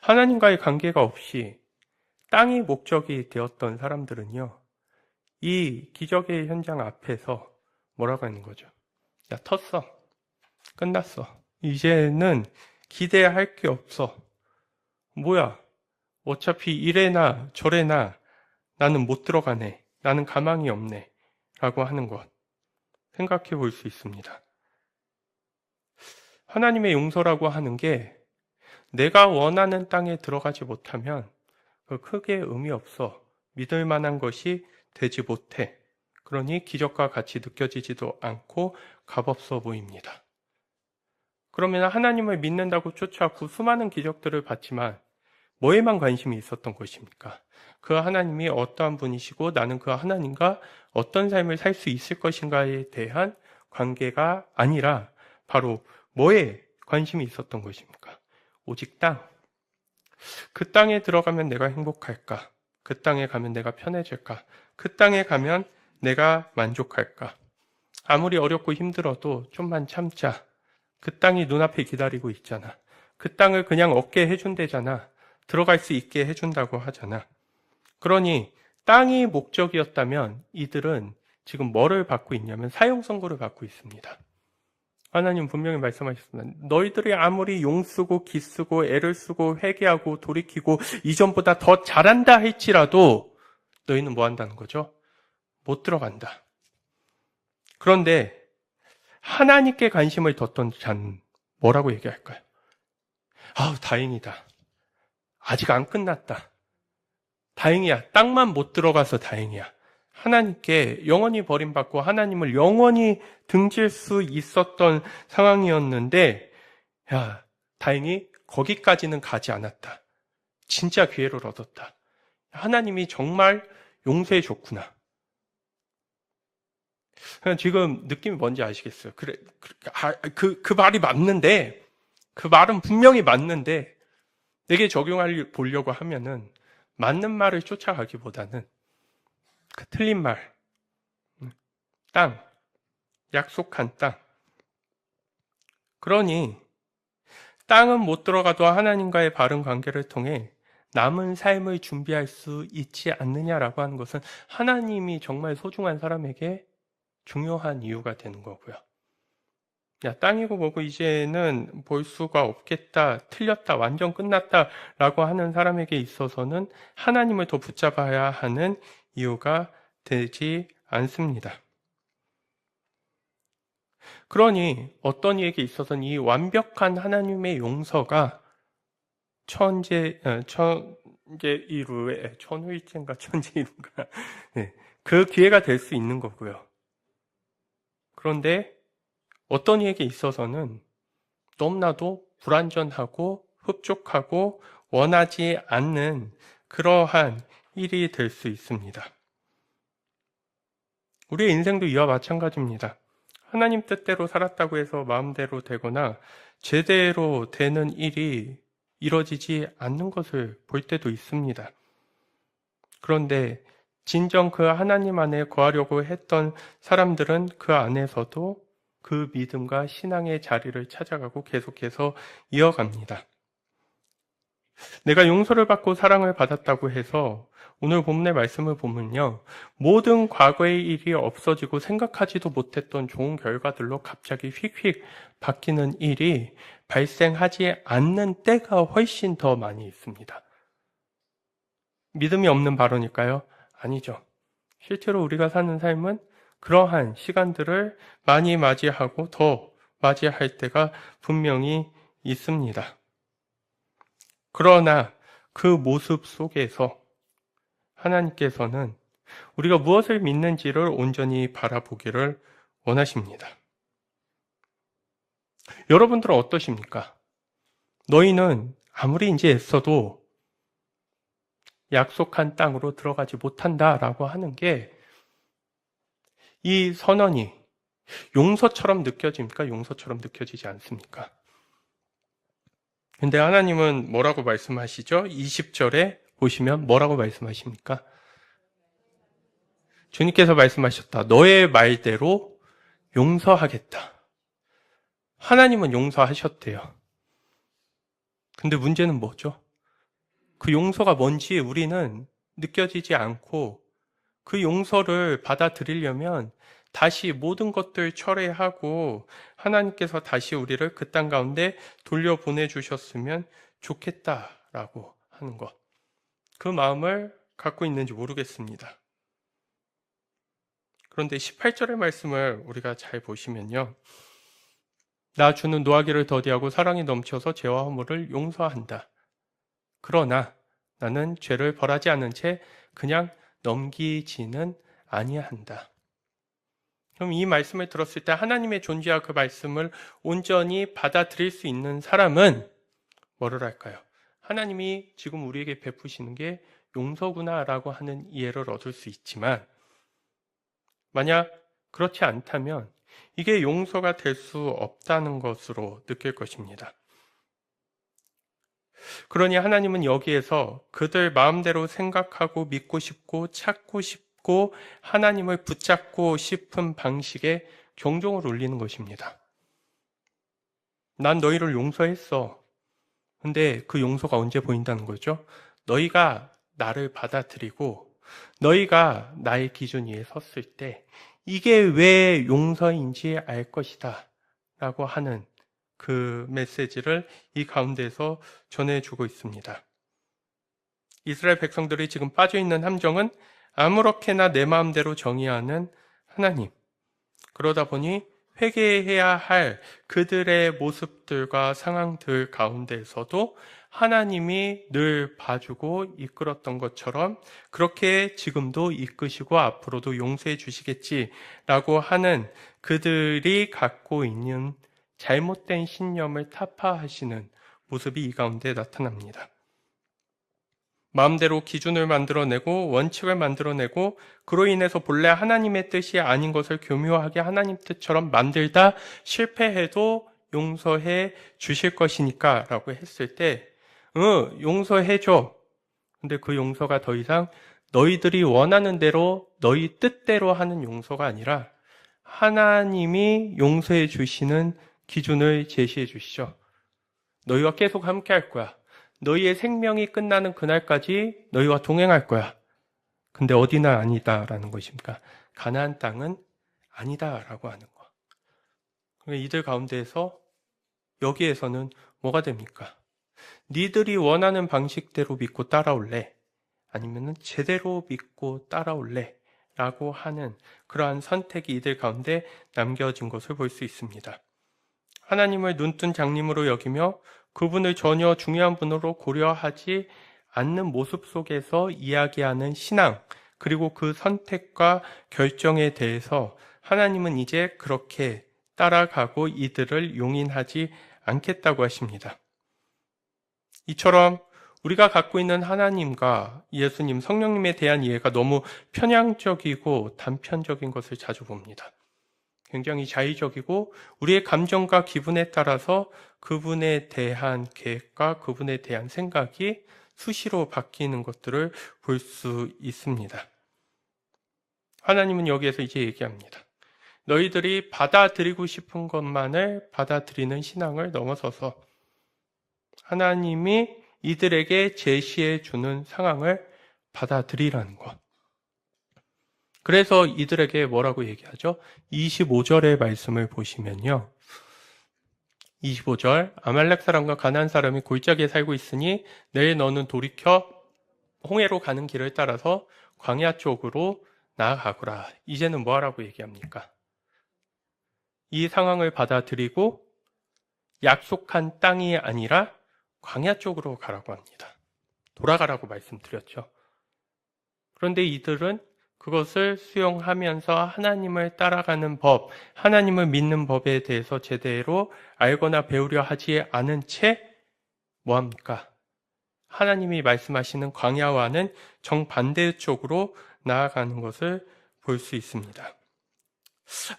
하나님과의 관계가 없이 땅이 목적이 되었던 사람들은요, 이 기적의 현장 앞에서 뭐라고 하는 거죠? 야, 텄어. 끝났어. 이제는 기대할 게 없어. 뭐야? 어차피 이래나 저래나 나는 못 들어가네. 나는 가망이 없네. 라고 하는 것. 생각해 볼 수 있습니다. 하나님의 용서라고 하는 게 내가 원하는 땅에 들어가지 못하면 크게 의미 없어. 믿을 만한 것이 되지 못해. 그러니 기적과 같이 느껴지지도 않고 값없어 보입니다. 그러면 하나님을 믿는다고 쫓아왔고 수많은 기적들을 봤지만 뭐에만 관심이 있었던 것입니까? 그 하나님이 어떠한 분이시고 나는 그 하나님과 어떤 삶을 살 수 있을 것인가에 대한 관계가 아니라 바로 뭐에 관심이 있었던 것입니까? 오직 땅. 그 땅에 들어가면 내가 행복할까? 그 땅에 가면 내가 편해질까? 그 땅에 가면 내가 만족할까? 아무리 어렵고 힘들어도 좀만 참자. 그 땅이 눈앞에 기다리고 있잖아. 그 땅을 그냥 얻게 해준대잖아. 들어갈 수 있게 해준다고 하잖아. 그러니 땅이 목적이었다면 이들은 지금 뭐를 받고 있냐면 사형 선고를 받고 있습니다. 하나님 분명히 말씀하셨습니다. 너희들이 아무리 용 쓰고 기 쓰고 애를 쓰고 회개하고 돌이키고 이전보다 더 잘한다 할지라도 너희는 뭐 한다는 거죠? 못 들어간다. 그런데 하나님께 관심을 뒀던 자는 뭐라고 얘기할까요? 아우, 다행이다. 아직 안 끝났다. 다행이야. 땅만 못 들어가서 다행이야. 하나님께 영원히 버림받고 하나님을 영원히 등질 수 있었던 상황이었는데, 야, 다행히 거기까지는 가지 않았다. 진짜 기회를 얻었다. 하나님이 정말 용서해 줬구나. 지금 느낌이 뭔지 아시겠어요? 그래, 그 말이 맞는데, 그 말은 분명히 맞는데, 내게 적용할 보려고 하면은, 맞는 말을 쫓아가기보다는, 그 틀린 말, 땅, 약속한 땅. 그러니, 땅은 못 들어가도 하나님과의 바른 관계를 통해 남은 삶을 준비할 수 있지 않느냐라고 하는 것은 하나님이 정말 소중한 사람에게 중요한 이유가 되는 거고요. 야, 땅이고 뭐고 이제는 볼 수가 없겠다, 틀렸다, 완전 끝났다라고 하는 사람에게 있어서는 하나님을 더 붙잡아야 하는 이유가 되지 않습니다. 그러니 어떤 이에게 있어서는 이 완벽한 하나님의 용서가 천재이루의 천우일체인가 천재이루인가 네, 그 기회가 될 수 있는 거고요. 그런데 어떤 이에게 있어서는 너무나도 불완전하고 흡족하고 원하지 않는 그러한 일이 될 수 있습니다. 우리의 인생도 이와 마찬가지입니다. 하나님 뜻대로 살았다고 해서 마음대로 되거나 제대로 되는 일이 이뤄지지 않는 것을 볼 때도 있습니다. 그런데 진정 그 하나님 안에 거하려고 했던 사람들은 그 안에서도 그 믿음과 신앙의 자리를 찾아가고 계속해서 이어갑니다. 내가 용서를 받고 사랑을 받았다고 해서 오늘 본문의 말씀을 보면요. 모든 과거의 일이 없어지고 생각하지도 못했던 좋은 결과들로 갑자기 휙휙 바뀌는 일이 발생하지 않는 때가 훨씬 더 많이 있습니다. 믿음이 없는 바로니까요? 아니죠. 실제로 우리가 사는 삶은 그러한 시간들을 많이 맞이하고 더 맞이할 때가 분명히 있습니다. 그러나 그 모습 속에서 하나님께서는 우리가 무엇을 믿는지를 온전히 바라보기를 원하십니다. 여러분들은 어떠십니까? 너희는 아무리 이제 애써도 약속한 땅으로 들어가지 못한다라고 하는 게 이 선언이 용서처럼 느껴집니까? 용서처럼 느껴지지 않습니까? 근데 하나님은 뭐라고 말씀하시죠? 20절에 보시면 뭐라고 말씀하십니까? 주님께서 말씀하셨다. 너의 말대로 용서하겠다. 하나님은 용서하셨대요. 근데 문제는 뭐죠? 그 용서가 뭔지 우리는 느껴지지 않고 그 용서를 받아들이려면 다시 모든 것들 철회하고 하나님께서 다시 우리를 그 땅 가운데 돌려보내주셨으면 좋겠다라고 하는 것. 그 마음을 갖고 있는지 모르겠습니다. 그런데 18절의 말씀을 우리가 잘 보시면요. 나 주는 노하기를 더디하고 사랑이 넘쳐서 죄와 허물을 용서한다. 그러나 나는 죄를 벌하지 않은 채 그냥 넘기지는 아니한다. 그럼 이 말씀을 들었을 때 하나님의 존재와 그 말씀을 온전히 받아들일 수 있는 사람은 뭐를 할까요? 하나님이 지금 우리에게 베푸시는 게 용서구나라고 하는 이해를 얻을 수 있지만 만약 그렇지 않다면 이게 용서가 될 수 없다는 것으로 느낄 것입니다. 그러니 하나님은 여기에서 그들 마음대로 생각하고 믿고 싶고 찾고 싶고 하나님을 붙잡고 싶은 방식의 경종을 울리는 것입니다. 난 너희를 용서했어. 근데 그 용서가 언제 보인다는 거죠? 너희가 나를 받아들이고 너희가 나의 기준 위에 섰을 때 이게 왜 용서인지 알 것이다 라고 하는 그 메시지를 이 가운데서 전해주고 있습니다. 이스라엘 백성들이 지금 빠져있는 함정은 아무렇게나 내 마음대로 정의하는 하나님. 그러다 보니 회개해야 할 그들의 모습들과 상황들 가운데서도 하나님이 늘 봐주고 이끌었던 것처럼 그렇게 지금도 이끄시고 앞으로도 용서해 주시겠지라고 하는 그들이 갖고 있는 잘못된 신념을 타파하시는 모습이 이 가운데 나타납니다. 마음대로 기준을 만들어내고 원칙을 만들어내고 그로 인해서 본래 하나님의 뜻이 아닌 것을 교묘하게 하나님 뜻처럼 만들다 실패해도 용서해 주실 것이니까 라고 했을 때 용서해줘. 근데 그 용서가 더 이상 너희들이 원하는 대로 너희 뜻대로 하는 용서가 아니라 하나님이 용서해 주시는 기준을 제시해 주시죠. 너희와 계속 함께 할 거야. 너희의 생명이 끝나는 그날까지 너희와 동행할 거야. 근데 어디는 아니다라는 것입니까? 가나안 땅은 아니다라고 하는 거. 그러니까 이들 가운데에서 여기에서는 뭐가 됩니까? 니들이 원하는 방식대로 믿고 따라올래? 아니면 제대로 믿고 따라올래? 라고 하는 그러한 선택이 이들 가운데 남겨진 것을 볼 수 있습니다. 하나님을 눈뜬 장님으로 여기며 그분을 전혀 중요한 분으로 고려하지 않는 모습 속에서 이야기하는 신앙, 그리고 그 선택과 결정에 대해서 하나님은 이제 그렇게 따라가고 이들을 용인하지 않겠다고 하십니다. 이처럼 우리가 갖고 있는 하나님과 예수님, 성령님에 대한 이해가 너무 편향적이고 단편적인 것을 자주 봅니다. 굉장히 자의적이고 우리의 감정과 기분에 따라서 그분에 대한 계획과 그분에 대한 생각이 수시로 바뀌는 것들을 볼 수 있습니다. 하나님은 여기에서 이제 얘기합니다. 너희들이 받아들이고 싶은 것만을 받아들이는 신앙을 넘어서서 하나님이 이들에게 제시해 주는 상황을 받아들이라는 것. 그래서 이들에게 뭐라고 얘기하죠? 25절의 말씀을 보시면요. 25절 아말렉 사람과 가나안 사람이 골짜기에 살고 있으니 내일 너는 돌이켜 홍해로 가는 길을 따라서 광야 쪽으로 나아가거라. 이제는 뭐하라고 얘기합니까? 이 상황을 받아들이고 약속한 땅이 아니라 광야 쪽으로 가라고 합니다. 돌아가라고 말씀드렸죠. 그런데 이들은 그것을 수용하면서 하나님을 따라가는 법, 하나님을 믿는 법에 대해서 제대로 알거나 배우려 하지 않은 채 뭐합니까? 하나님이 말씀하시는 광야와는 정반대 쪽으로 나아가는 것을 볼 수 있습니다.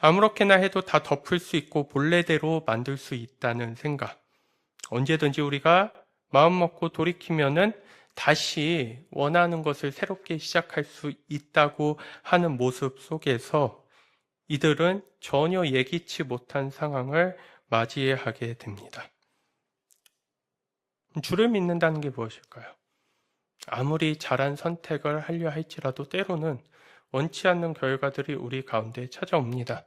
아무렇게나 해도 다 덮을 수 있고 본래대로 만들 수 있다는 생각. 언제든지 우리가 마음 먹고 돌이키면은 다시 원하는 것을 새롭게 시작할 수 있다고 하는 모습 속에서 이들은 전혀 예기치 못한 상황을 맞이하게 됩니다. 주를 믿는다는 게 무엇일까요? 아무리 잘한 선택을 하려 할지라도 때로는 원치 않는 결과들이 우리 가운데 찾아옵니다.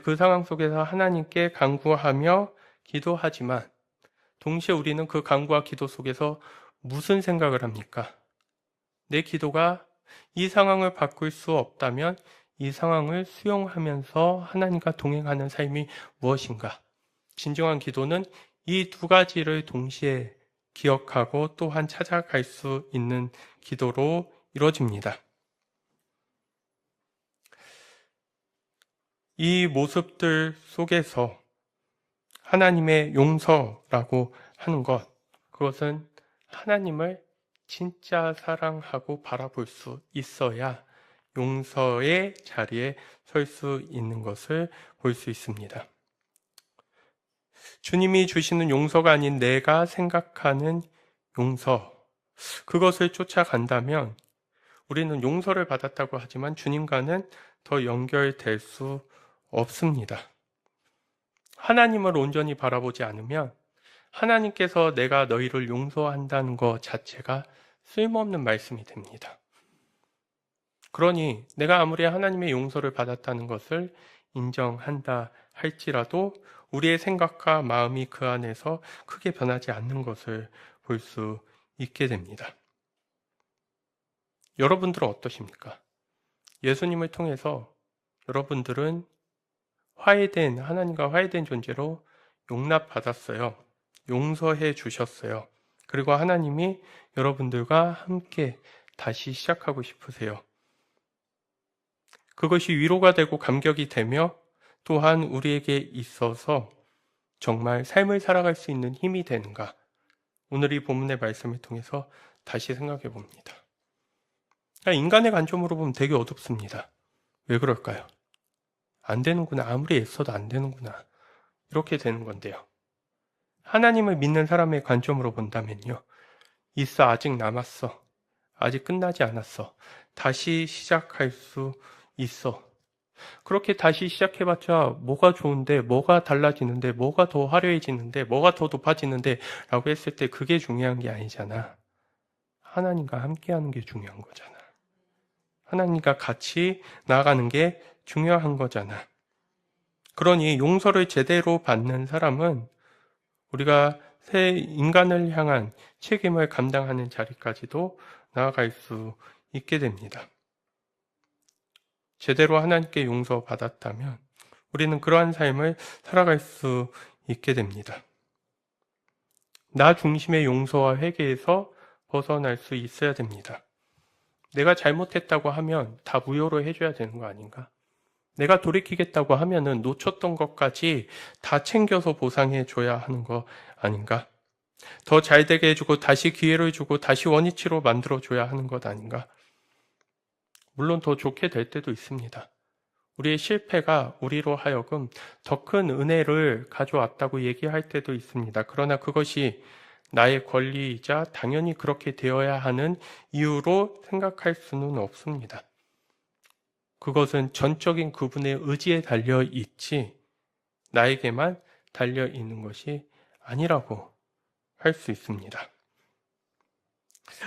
그 상황 속에서 하나님께 간구하며 기도하지만 동시에 우리는 그 간구와 기도 속에서 무슨 생각을 합니까? 내 기도가 이 상황을 바꿀 수 없다면 이 상황을 수용하면서 하나님과 동행하는 삶이 무엇인가? 진정한 기도는 이 두 가지를 동시에 기억하고 또한 찾아갈 수 있는 기도로 이루어집니다. 이 모습들 속에서 하나님의 용서라고 하는 것, 그것은 하나님을 진짜 사랑하고 바라볼 수 있어야 용서의 자리에 설 수 있는 것을 볼 수 있습니다. 주님이 주시는 용서가 아닌 내가 생각하는 용서, 그것을 쫓아간다면 우리는 용서를 받았다고 하지만 주님과는 더 연결될 수 없습니다. 하나님을 온전히 바라보지 않으면 하나님께서 내가 너희를 용서한다는 것 자체가 쓸모없는 말씀이 됩니다. 그러니 내가 아무리 하나님의 용서를 받았다는 것을 인정한다 할지라도 우리의 생각과 마음이 그 안에서 크게 변하지 않는 것을 볼 수 있게 됩니다. 여러분들은 어떠십니까? 예수님을 통해서 여러분들은 하나님과 화해된 존재로 용납받았어요. 용서해 주셨어요. 그리고 하나님이 여러분들과 함께 다시 시작하고 싶으세요. 그것이 위로가 되고 감격이 되며 또한 우리에게 있어서 정말 삶을 살아갈 수 있는 힘이 되는가? 오늘 이 본문의 말씀을 통해서 다시 생각해 봅니다. 인간의 관점으로 보면 되게 어둡습니다. 왜 그럴까요? 안 되는구나. 아무리 애써도 안 되는구나. 이렇게 되는 건데요. 하나님을 믿는 사람의 관점으로 본다면요. 있어, 아직 남았어. 아직 끝나지 않았어. 다시 시작할 수 있어. 그렇게 다시 시작해봤자 뭐가 좋은데, 뭐가 달라지는데, 뭐가 더 화려해지는데, 뭐가 더 높아지는데 라고 했을 때 그게 중요한 게 아니잖아. 하나님과 함께하는 게 중요한 거잖아. 하나님과 같이 나아가는 게 중요한 거잖아. 그러니 용서를 제대로 받는 사람은 우리가 새 인간을 향한 책임을 감당하는 자리까지도 나아갈 수 있게 됩니다. 제대로 하나님께 용서받았다면 우리는 그러한 삶을 살아갈 수 있게 됩니다. 나 중심의 용서와 회개에서 벗어날 수 있어야 됩니다. 내가 잘못했다고 하면 다 무효로 해줘야 되는 거 아닌가? 내가 돌이키겠다고 하면은 놓쳤던 것까지 다 챙겨서 보상해 줘야 하는 거 아닌가? 더 잘되게 해주고 다시 기회를 주고 다시 원위치로 만들어 줘야 하는 것 아닌가? 물론 더 좋게 될 때도 있습니다. 우리의 실패가 우리로 하여금 더 큰 은혜를 가져왔다고 얘기할 때도 있습니다. 그러나 그것이 나의 권리이자 당연히 그렇게 되어야 하는 이유로 생각할 수는 없습니다. 그것은 전적인 그분의 의지에 달려 있지 나에게만 달려 있는 것이 아니라고 할 수 있습니다.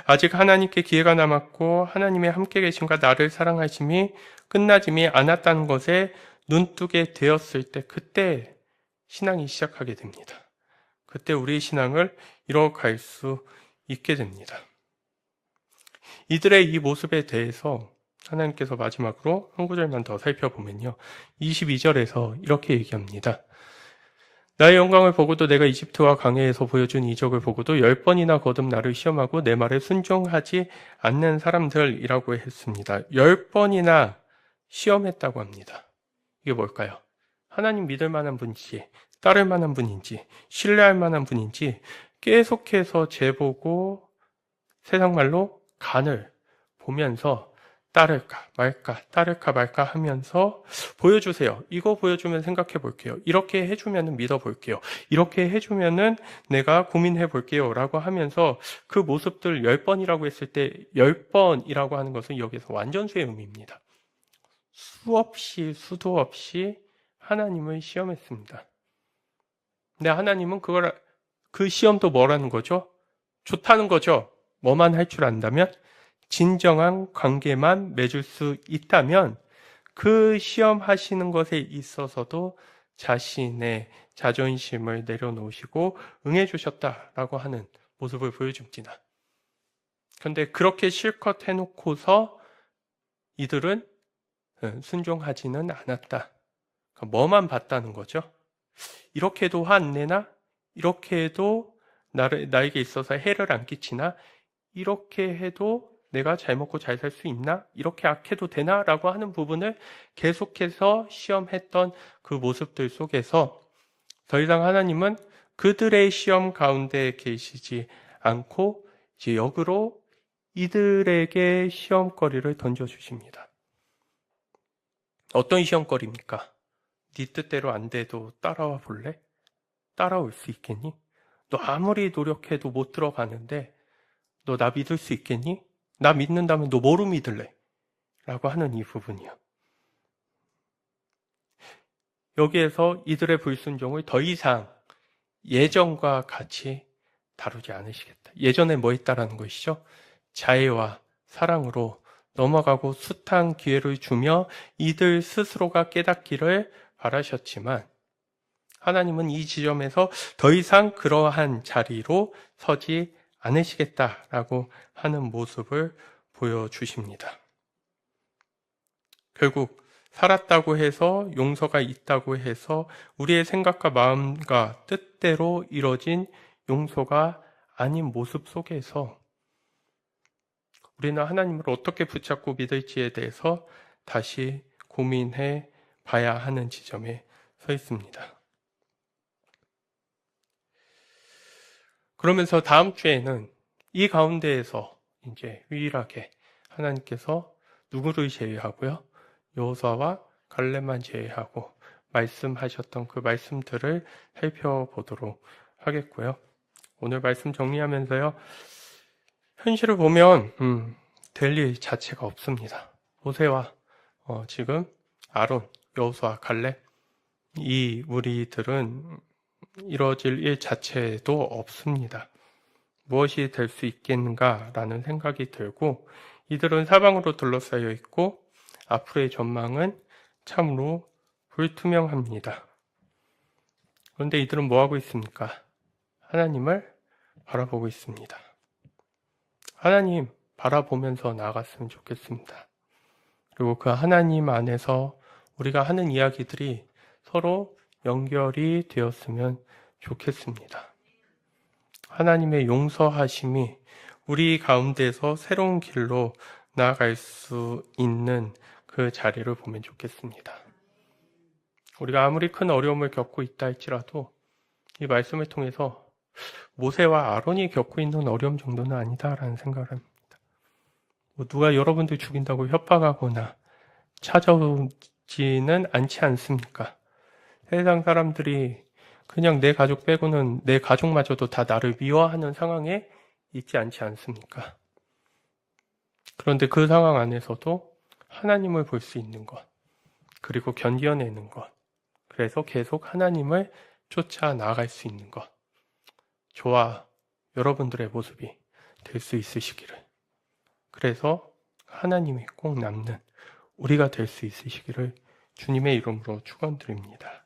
아직 하나님께 기회가 남았고 하나님의 함께 계심과 나를 사랑하심이 끝나짐이 않았다는 것에 눈뜨게 되었을 때 그때 신앙이 시작하게 됩니다. 그때 우리의 신앙을 이뤄갈 수 있게 됩니다. 이들의 이 모습에 대해서 하나님께서 마지막으로 한 구절만 더 살펴보면요. 22절에서 이렇게 얘기합니다. 나의 영광을 보고도 내가 이집트와 광야에서 보여준 이적을 보고도 10번이나 거듭 나를 시험하고 내 말에 순종하지 않는 사람들이라고 했습니다. 10번이나 시험했다고 합니다. 이게 뭘까요? 하나님 믿을 만한 분인지 따를 만한 분인지 신뢰할 만한 분인지 계속해서 재보고 세상 말로 간을 보면서 따를까 말까 하면서 보여주세요. 이거 보여주면 생각해 볼게요. 이렇게 해주면 믿어 볼게요. 이렇게 해주면은 내가 고민해 볼게요. 라고 하면서 그 모습들 10번이라고 했을 때 10번이라고 하는 것은 여기서 완전수의 의미입니다. 수도 없이 하나님을 시험했습니다. 근데 하나님은 그 시험도 뭐라는 거죠? 좋다는 거죠. 뭐만 할 줄 안다면? 진정한 관계만 맺을 수 있다면 그 시험하시는 것에 있어서도 자신의 자존심을 내려놓으시고 응해주셨다라고 하는 모습을 보여줍니다. 그런데 그렇게 실컷 해놓고서 이들은 순종하지는 않았다. 그러니까 뭐만 봤다는 거죠. 이렇게 해도 화 안 내나? 이렇게 해도 나에게 있어서 해를 안 끼치나? 이렇게 해도 내가 잘 먹고 잘 살 수 있나? 이렇게 악해도 되나? 라고 하는 부분을 계속해서 시험했던 그 모습들 속에서 더 이상 하나님은 그들의 시험 가운데 계시지 않고 이제 역으로 이들에게 시험거리를 던져주십니다. 어떤 시험거리입니까? 네 뜻대로 안 돼도 따라와 볼래? 따라올 수 있겠니? 너 아무리 노력해도 못 들어가는데 너 나 믿을 수 있겠니? 나 믿는다면 너 뭐로 믿을래? 라고 하는 이 부분이요. 여기에서 이들의 불순종을 더 이상 예전과 같이 다루지 않으시겠다. 예전에 뭐 했다라는 것이죠? 자애와 사랑으로 넘어가고 숱한 기회를 주며 이들 스스로가 깨닫기를 바라셨지만 하나님은 이 지점에서 더 이상 그러한 자리로 서지 않으시겠다라고 하는 모습을 보여주십니다. 결국 살았다고 해서 용서가 있다고 해서 우리의 생각과 마음과 뜻대로 이뤄진 용서가 아닌 모습 속에서 우리는 하나님을 어떻게 붙잡고 믿을지에 대해서 다시 고민해 봐야 하는 지점에 서 있습니다. 그러면서 다음 주에는 이 가운데에서 이제 유일하게 하나님께서 누구를 제외하고요? 여호수아와 갈렙만 제외하고 말씀하셨던 그 말씀들을 살펴보도록 하겠고요. 오늘 말씀 정리하면서요. 현실을 보면 될 일 자체가 없습니다. 모세와 지금 아론, 여호수아, 갈렙 이 우리들은 이루어질 일 자체도 없습니다. 무엇이 될 수 있겠는가라는 생각이 들고 이들은 사방으로 둘러싸여 있고 앞으로의 전망은 참으로 불투명합니다. 그런데 이들은 뭐하고 있습니까? 하나님을 바라보고 있습니다. 하나님 바라보면서 나아갔으면 좋겠습니다. 그리고 그 하나님 안에서 우리가 하는 이야기들이 서로 연결이 되었으면 좋겠습니다. 하나님의 용서하심이 우리 가운데서 새로운 길로 나아갈 수 있는 그 자리를 보면 좋겠습니다. 우리가 아무리 큰 어려움을 겪고 있다 할지라도 이 말씀을 통해서 모세와 아론이 겪고 있는 어려움 정도는 아니다라는 생각을 합니다. 누가 여러분들 죽인다고 협박하거나 찾아오지는 않지 않습니까? 세상 사람들이 그냥 내 가족 빼고는 내 가족마저도 다 나를 미워하는 상황에 있지 않지 않습니까? 그런데 그 상황 안에서도 하나님을 볼 수 있는 것, 그리고 견뎌내는 것, 그래서 계속 하나님을 쫓아 나아갈 수 있는 것, 저와 여러분들의 모습이 될 수 있으시기를, 그래서 하나님이 꼭 남는 우리가 될 수 있으시기를 주님의 이름으로 축원드립니다.